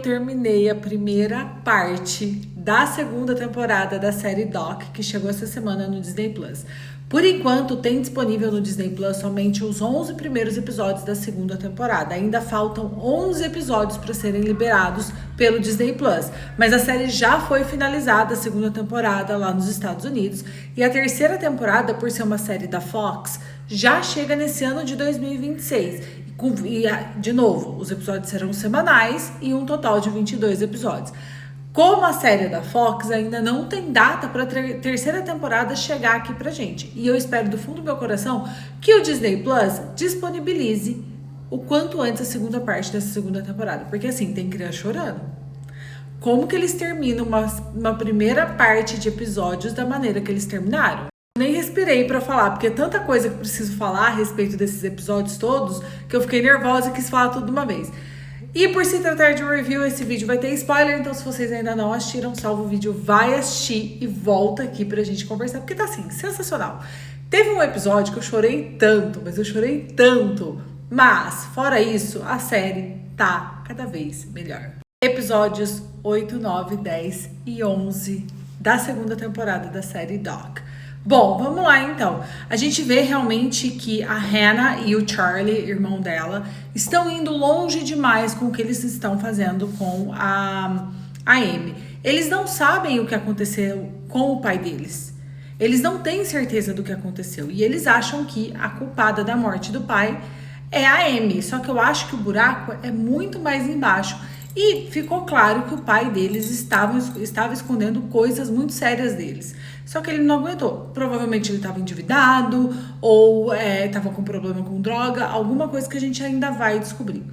terminei a primeira parte da segunda temporada da série Doc, que chegou essa semana no Disney Plus. Por enquanto, tem disponível no Disney Plus somente os 11 primeiros episódios da segunda temporada. Ainda faltam 11 episódios para serem liberados pelo Disney Plus. Mas a série já foi finalizada, a segunda temporada, lá nos Estados Unidos. E a terceira temporada, por ser uma série da Fox, já chega nesse ano de 2026. E, de novo, os episódios serão semanais e um total de 22 episódios. Como a série da Fox ainda não tem data para a terceira temporada chegar aqui pra gente. E eu espero do fundo do meu coração que o Disney Plus disponibilize o quanto antes a segunda parte dessa segunda temporada. Porque assim, tem criança chorando. Como que eles terminam uma primeira parte de episódios da maneira que eles terminaram? Nem respirei pra falar, porque é tanta coisa que eu preciso falar a respeito desses episódios todos, que eu fiquei nervosa e quis falar tudo de uma vez. E por se tratar de um review, esse vídeo vai ter spoiler, então se vocês ainda não assistiram, salva o vídeo, vai assistir e volta aqui pra gente conversar, porque tá assim, sensacional. Teve um episódio que eu chorei tanto, mas fora isso, a série tá cada vez melhor. Episódios 8, 9, 10 e 11 da segunda temporada da série Doc. Bom, vamos lá então. A gente vê realmente que a Hannah e o Charlie, irmão dela, estão indo longe demais com o que eles estão fazendo com a Amy. Eles não sabem o que aconteceu com o pai deles. Eles não têm certeza do que aconteceu. E eles acham que a culpada da morte do pai é a Amy. Só que eu acho que o buraco é muito mais embaixo. E ficou claro que o pai deles estava escondendo coisas muito sérias deles. Só que ele não aguentou. Provavelmente ele estava endividado ou estava com problema com droga, alguma coisa que a gente ainda vai descobrir.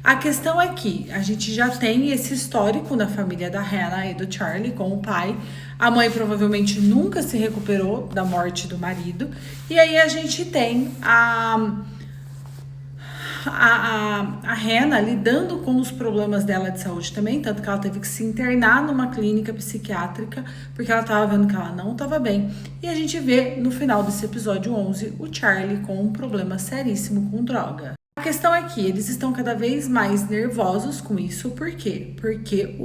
A questão é que a gente já tem esse histórico na família da Hannah e do Charlie com o pai. A mãe provavelmente nunca se recuperou da morte do marido. E aí a gente tem a Hannah lidando com os problemas dela de saúde também, tanto que ela teve que se internar numa clínica psiquiátrica, porque ela estava vendo que ela não estava bem. E a gente vê no final desse episódio 11 o Charlie com um problema seríssimo com droga. A questão é que eles estão cada vez mais nervosos com isso, por quê? Porque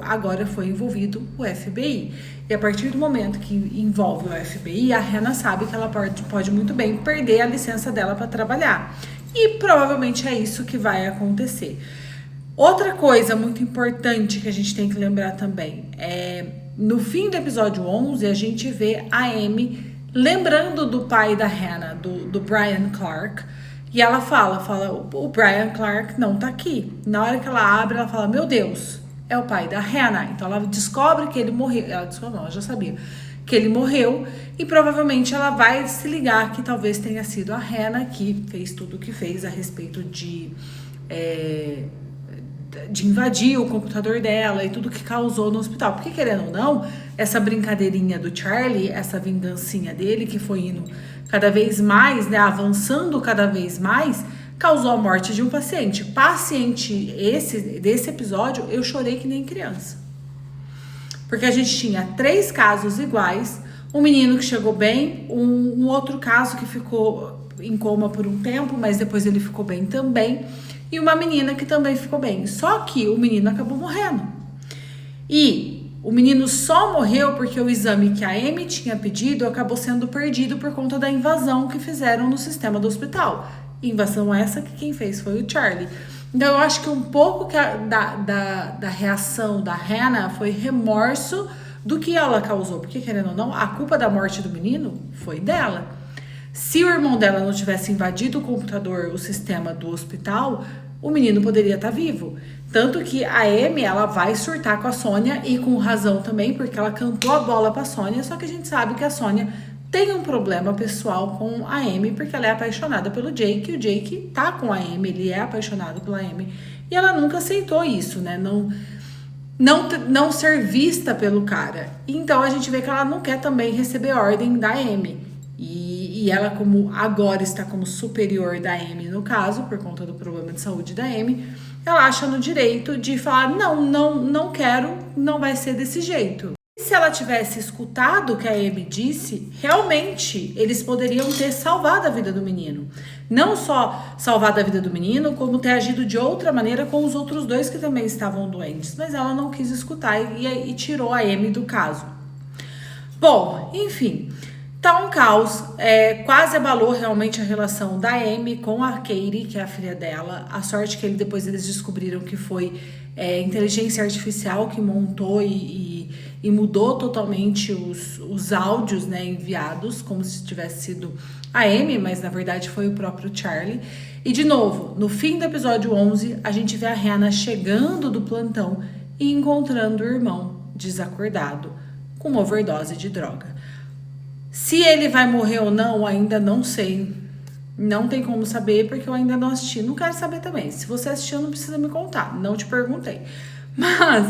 agora foi envolvido o FBI. E a partir do momento que envolve o FBI, a Hannah sabe que ela pode muito bem perder a licença dela para trabalhar. E provavelmente é isso que vai acontecer. Outra coisa muito importante que a gente tem que lembrar também é no fim do episódio 11 a gente vê a Amy lembrando do pai da Hannah, do Brian Clark, e ela fala, o Brian Clark não tá aqui. Na hora que ela abre, ela fala, meu Deus, é o pai da Hannah. Então ela descobre que ele morreu. Ela descobre, não, ela já sabia que ele morreu, e provavelmente ela vai se ligar que talvez tenha sido a Hannah que fez tudo o que fez a respeito de invadir o computador dela e tudo que causou no hospital. Porque, querendo ou não, essa brincadeirinha do Charlie, essa vingancinha dele, que foi indo cada vez mais, né, avançando cada vez mais, causou a morte de um paciente. Desse episódio, eu chorei que nem criança. Porque a gente tinha 3 casos iguais, um menino que chegou bem, um outro caso que ficou em coma por um tempo, mas depois ele ficou bem também, e uma menina que também ficou bem. Só que o menino acabou morrendo. E o menino só morreu porque o exame que a Amy tinha pedido acabou sendo perdido por conta da invasão que fizeram no sistema do hospital. Invasão essa que quem fez foi o Charlie. Então eu acho que um pouco da reação da Hannah foi remorso do que ela causou. Porque, querendo ou não, a culpa da morte do menino foi dela. Se o irmão dela não tivesse invadido o computador, o sistema do hospital, o menino poderia estar vivo. Tanto que a Amy, ela vai surtar com a Sônia, e com razão também, porque ela cantou a bola pra Sônia, só que a gente sabe que a Sônia tem um problema pessoal com a Amy, porque ela é apaixonada pelo Jake, e o Jake tá com a Amy, ele é apaixonado pela Amy, e ela nunca aceitou isso, né, não ser vista pelo cara. Então a gente vê que ela não quer também receber ordem da Amy, e ela, como agora está como superior da Amy no caso, por conta do problema de saúde da Amy, ela acha no direito de falar, não quero, não vai ser desse jeito. Se ela tivesse escutado o que a Amy disse, realmente eles poderiam ter salvado a vida do menino. Não só salvado a vida do menino, como ter agido de outra maneira com os outros dois que também estavam doentes. Mas ela não quis escutar e tirou a Amy do caso. Bom, enfim, tá um caos. Quase abalou realmente a relação da Amy com a Katie, que é a filha dela. A sorte que depois eles descobriram que foi inteligência artificial que montou e mudou totalmente os áudios, né, enviados, como se tivesse sido a Amy, mas na verdade foi o próprio Charlie. E de novo, no fim do episódio 11, a gente vê a Hannah chegando do plantão e encontrando o irmão desacordado, com uma overdose de droga. Se ele vai morrer ou não, ainda não sei. Não tem como saber, porque eu ainda não assisti. Não quero saber também. Se você assistiu, não precisa me contar. Não te perguntei. Mas,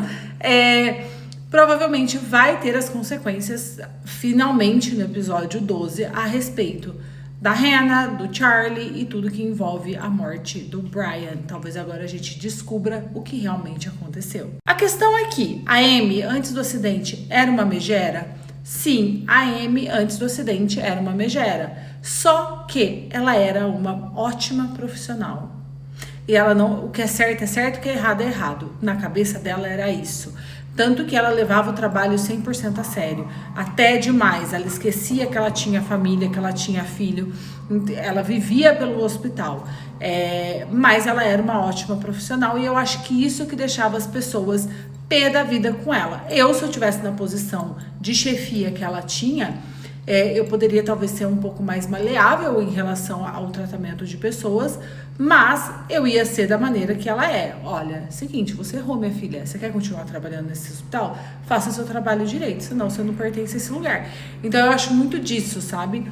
provavelmente vai ter as consequências, finalmente, no episódio 12, a respeito da Hannah, do Charlie e tudo que envolve a morte do Brian. Talvez agora a gente descubra o que realmente aconteceu. A questão é que a Amy, antes do acidente, era uma megera? Sim, a Amy, antes do acidente, era uma megera. Só que ela era uma ótima profissional. E ela não, o que é certo, o que é errado. Na cabeça dela era isso. Tanto que ela levava o trabalho 100% a sério. Até demais. Ela esquecia que ela tinha família, que ela tinha filho. Ela vivia pelo hospital. Mas ela era uma ótima profissional. E eu acho que isso que deixava as pessoas pé da vida com ela. Se eu estivesse na posição de chefia que ela tinha, eu poderia talvez ser um pouco mais maleável em relação ao tratamento de pessoas, mas eu ia ser da maneira que ela é. Olha, seguinte, você errou, minha filha, você quer continuar trabalhando nesse hospital? Faça seu trabalho direito, senão você não pertence a esse lugar. Então eu acho muito disso, sabe?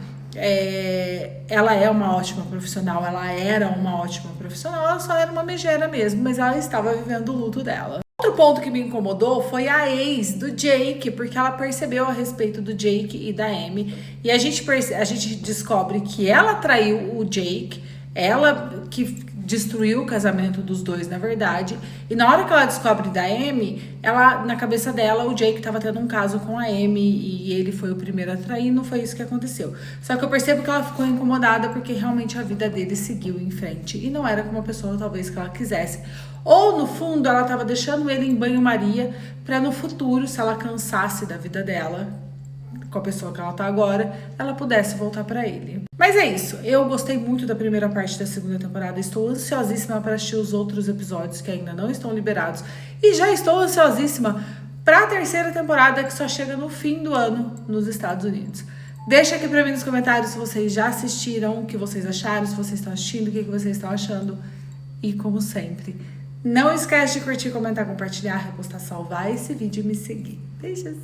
Ela é uma ótima profissional, ela era uma ótima profissional, ela só era uma megera mesmo, mas ela estava vivendo o luto dela. Outro ponto que me incomodou foi a ex do Jake, porque ela percebeu a respeito do Jake e da Amy, e a gente descobre que ela traiu o Jake, ela que destruiu o casamento dos dois, na verdade, e na hora que ela descobre da Amy, na cabeça dela, o Jake estava tendo um caso com a Amy e ele foi o primeiro a trair, não foi isso que aconteceu. Só que eu percebo que ela ficou incomodada porque realmente a vida dele seguiu em frente e não era com uma pessoa talvez que ela quisesse. Ou no fundo ela estava deixando ele em banho-maria para no futuro, se ela cansasse da vida dela com a pessoa que ela tá agora, ela pudesse voltar para ele. Mas é isso, eu gostei muito da primeira parte da segunda temporada, estou ansiosíssima para assistir os outros episódios que ainda não estão liberados e já estou ansiosíssima para a terceira temporada que só chega no fim do ano nos Estados Unidos. Deixa aqui para mim nos comentários se vocês já assistiram, o que vocês acharam, se vocês estão assistindo, o que vocês estão achando e como sempre, não esquece de curtir, comentar, compartilhar, repostar, salvar esse vídeo e me seguir. Beijos!